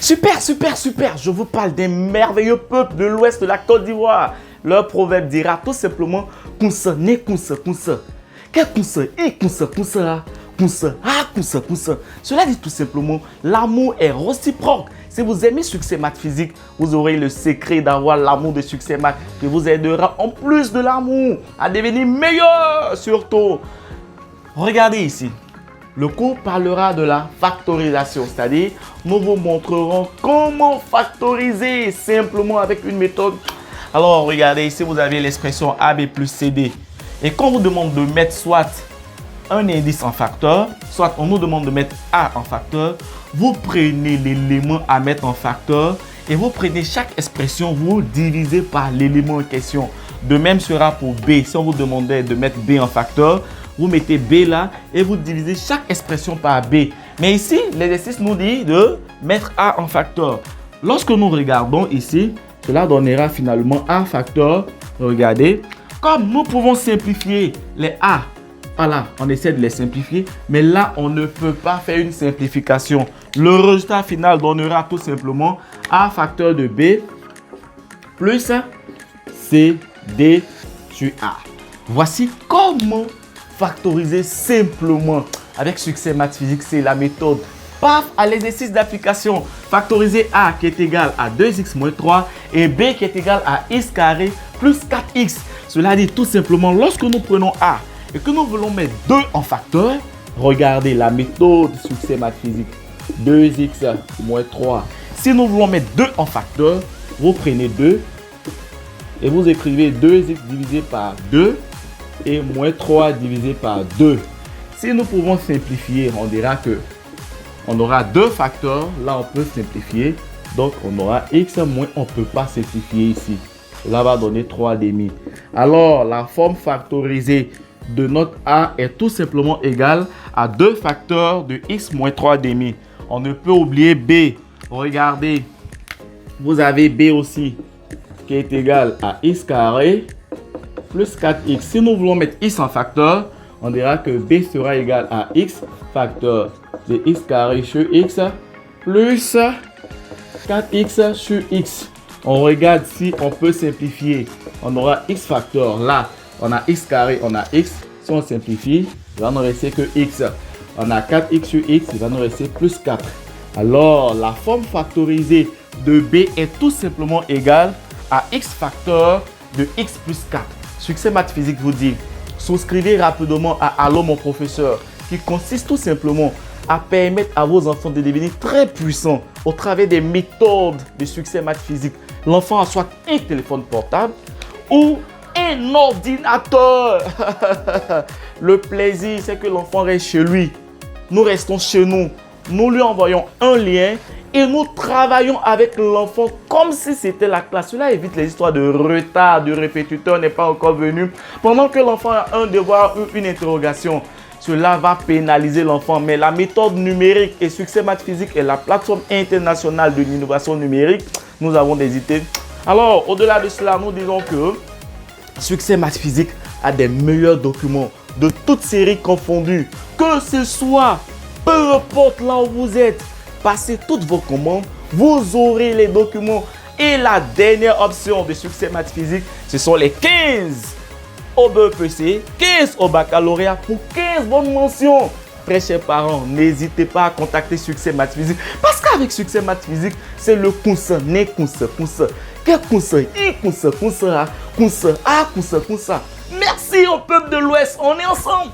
Super, super, super. Je vous parle des merveilleux peuples de l'ouest de la Côte d'Ivoire. Leur proverbe dira tout simplement Kounsa, ne Kounsa, Kounsa. Quel Kounsa, Kounsa, Kounsa, Kounsa, Kounsa, Kounsa. Cela dit tout simplement, l'amour est réciproque. Si vous aimez Succès Maths Physique, vous aurez le secret d'avoir l'amour de Succès Maths qui vous aidera en plus de l'amour à devenir meilleur surtout. Regardez ici. Le cours parlera de la factorisation, c'est-à-dire nous vous montrerons comment factoriser simplement avec une méthode. Alors regardez ici, vous avez l'expression AB plus CD. Et quand on vous demande de mettre soit un indice en facteur, soit on nous demande de mettre A en facteur, vous prenez l'élément à mettre en facteur et vous prenez chaque expression, vous divisez par l'élément en question. De même sera pour B. Si on vous demandait de mettre B en facteur, vous mettez B là et vous divisez chaque expression par B. Mais ici, l'exercice nous dit de mettre A en facteur. Lorsque nous regardons ici, cela donnera finalement A facteur. Regardez, comme nous pouvons simplifier les A. Voilà, on essaie de les simplifier. Mais là, on ne peut pas faire une simplification. Le résultat final donnera tout simplement A facteur de B plus CD sur A. Voici comment factoriser simplement avec Succès Maths Physique. C'est la méthode. Paf, à l'exercice d'application, factoriser A qui est égal à 2x moins 3 et B qui est égal à x carré plus 4x. Cela dit tout simplement, lorsque nous prenons A et que nous voulons mettre 2 en facteur, regardez la méthode Succès Maths Physique. 2x moins 3. Si nous voulons mettre 2 en facteur, vous prenez 2 et vous écrivez 2x divisé par 2 et moins 3 divisé par 2. Si nous pouvons simplifier, on dira que on aura 2 facteurs. Là, on peut simplifier. Donc, on aura x moins, on ne peut pas simplifier ici. Là, va donner 3 demi. Alors, la forme factorisée de notre A est tout simplement égale à 2 facteurs de x moins 3 demi. On ne peut oublier B. Regardez, vous avez B aussi qui est égal à x carré plus 4x. Si nous voulons mettre x en facteur, on dira que B sera égal à x facteur de x carré sur x plus 4x sur x. On regarde si on peut simplifier. On aura x facteur. Là, on a x carré, on a x. Si on simplifie, il va nous rester que x. On a 4x sur x, il va nous rester plus 4. Alors, la forme factorisée de B est tout simplement égale à x facteur de x plus 4. Succès Maths Physique vous dit, souscrivez rapidement à Allo mon professeur, qui consiste tout simplement à permettre à vos enfants de devenir très puissants au travers des méthodes de Succès Maths Physique. L'enfant a soit un téléphone portable ou un ordinateur. Le plaisir, c'est que l'enfant reste chez lui. Nous restons chez nous. Nous lui envoyons un lien et nous travaillons avec l'enfant comme si c'était la classe. Cela évite les histoires de retard, de répétiteur n'est pas encore venu. Pendant que l'enfant a un devoir ou une interrogation, cela va pénaliser l'enfant. Mais la méthode numérique et Succès Maths Physique est la plateforme internationale de l'innovation numérique. Nous avons des idées. Alors, au-delà de cela, nous disons que Succès Maths Physique a des meilleurs documents de toutes séries confondues. Que ce soit, peu importe là où vous êtes, passez toutes vos commandes, vous aurez les documents. Et la dernière option de Succès Maths Physique, ce sont les 15 au BEPC, 15 au baccalauréat pour 15 bonnes mentions. Très chers parents, n'hésitez pas à contacter Succès Maths Physique parce qu'avec Succès Maths Physique, c'est le Kounsa, ne Kounsa, Kounsa. Quel Kounsa, Kounsa, Kounsa, Kounsa, Kounsa, Kounsa. Merci au peuple de l'Ouest, on est ensemble.